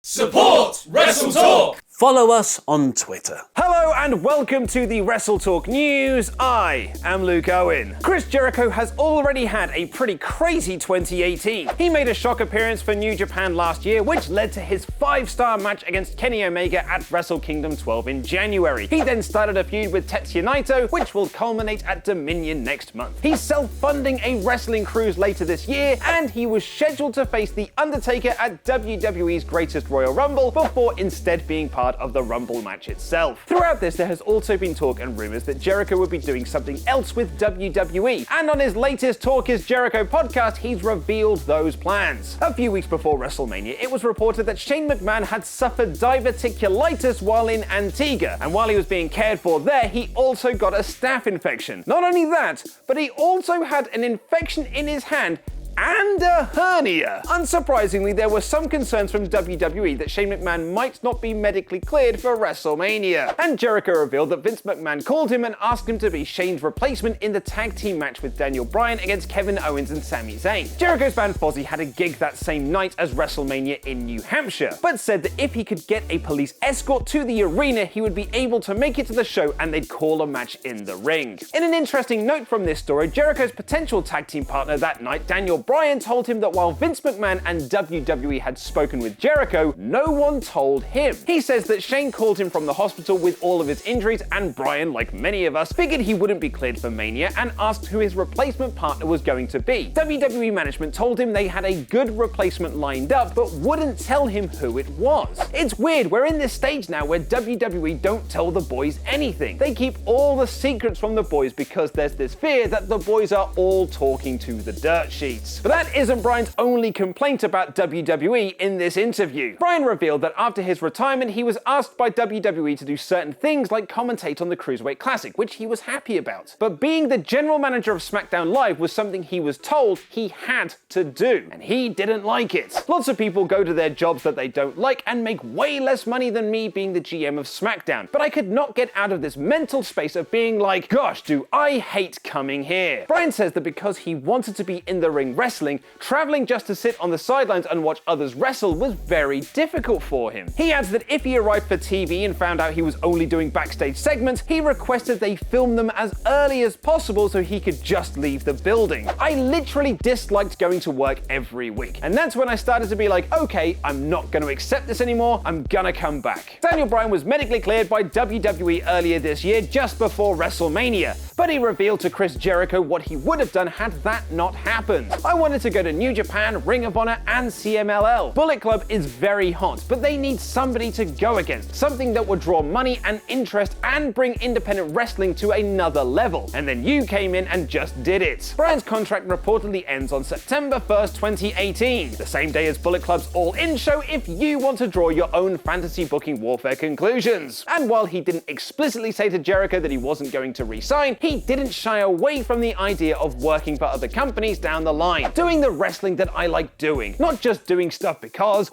Support WrestleTalk! Follow us on Twitter. Hello and welcome to the WrestleTalk News. I am Luke Owen. Chris Jericho has already had a pretty crazy 2018. He made a shock appearance for New Japan last year, which led to his 5-star match against Kenny Omega at Wrestle Kingdom 12 in January. He then started a feud with Tetsuya Naito, which will culminate at Dominion next month. He's self-funding a wrestling cruise later this year, and he was scheduled to face The Undertaker at WWE's Greatest Royal Rumble before instead being part of the Rumble match itself. Throughout this, there has also been talk and rumors that Jericho would be doing something else with WWE, and on his latest Talk is Jericho podcast, he's revealed those plans. A few weeks before WrestleMania, it was reported that Shane McMahon had suffered diverticulitis while in Antigua, and while he was being cared for there, he also got a staph infection. Not only that, but he also had an infection in his hand and a hernia. Unsurprisingly, there were some concerns from WWE that Shane McMahon might not be medically cleared for WrestleMania. And Jericho revealed that Vince McMahon called him and asked him to be Shane's replacement in the tag team match with Daniel Bryan against Kevin Owens and Sami Zayn. Jericho's band Fozzy had a gig that same night as WrestleMania in New Hampshire, but said that if he could get a police escort to the arena, he would be able to make it to the show and they'd call a match in the ring. In an interesting note from this story, Jericho's potential tag team partner that night, Daniel Bryan, told him that while Vince McMahon and WWE had spoken with Jericho, no one told him. He says that Shane called him from the hospital with all of his injuries, and Bryan, like many of us, figured he wouldn't be cleared for Mania and asked who his replacement partner was going to be. WWE management told him they had a good replacement lined up, but wouldn't tell him who it was. It's weird, we're in this stage now where WWE don't tell the boys anything. They keep all the secrets from the boys because there's this fear that the boys are all talking to the dirt sheets. But that isn't Bryan's only complaint about WWE in this interview. Bryan revealed that after his retirement, he was asked by WWE to do certain things like commentate on the Cruiserweight Classic, which he was happy about. But being the general manager of SmackDown Live was something he was told he had to do, and he didn't like it. Lots of people go to their jobs that they don't like and make way less money than me being the GM of SmackDown, but I could not get out of this mental space of being like, gosh, do I hate coming here. Bryan says that because he wanted to be in the ring wrestling, traveling just to sit on the sidelines and watch others wrestle was very difficult for him. He adds that if he arrived for TV and found out he was only doing backstage segments, he requested they film them as early as possible so he could just leave the building. I literally disliked going to work every week, and that's when I started to be like, okay, I'm not going to accept this anymore, I'm gonna come back. Daniel Bryan was medically cleared by WWE earlier this year, just before WrestleMania, but he revealed to Chris Jericho what he would have done had that not happened. I wanted to go to New Japan, Ring of Honor, and CMLL. Bullet Club is very hot, but they need somebody to go against, something that would draw money and interest and bring independent wrestling to another level. And then you came in and just did it. Bryan's contract reportedly ends on September 1st, 2018, the same day as Bullet Club's All-In show if you want to draw your own fantasy booking warfare conclusions. And while he didn't explicitly say to Jericho that he wasn't going to re-sign, he didn't shy away from the idea of working for other companies down the line, doing the wrestling that I like doing, not just doing stuff because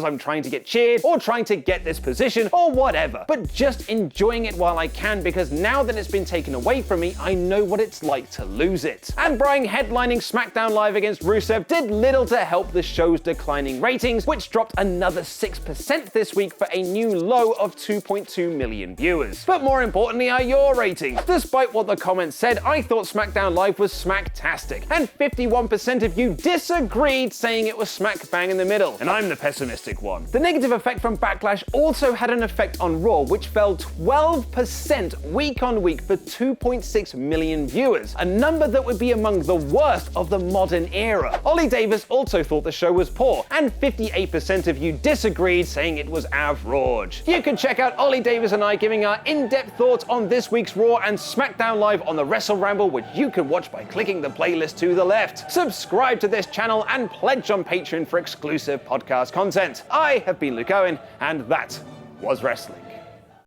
I'm trying to get cheered or trying to get this position or whatever, but just enjoying it while I can, because now that it's been taken away from me, I know what it's like to lose it. And Bryan headlining SmackDown Live against Rusev did little to help the show's declining ratings, which dropped another 6% this week for a new low of 2.2 million viewers. But more importantly are your ratings. Despite what the comments said, I thought SmackDown Live was smacktastic, and 51% of you disagreed, saying it was smack bang in the middle, and I'm the pessimistic one. The negative effect from Backlash also had an effect on Raw, which fell 12% week on week for 2.6 million viewers, a number that would be among the worst of the modern era. Ollie Davis also thought the show was poor, and 58% of you disagreed, saying it was average. You can check out Ollie Davis and I giving our in-depth thoughts on this week's Raw and SmackDown Live on the Wrestle Ramble, which you can watch by clicking the playlist to the left. Subscribe to this channel and pledge on Patreon for exclusive podcast content. I have been Luke Owen, and that was wrestling.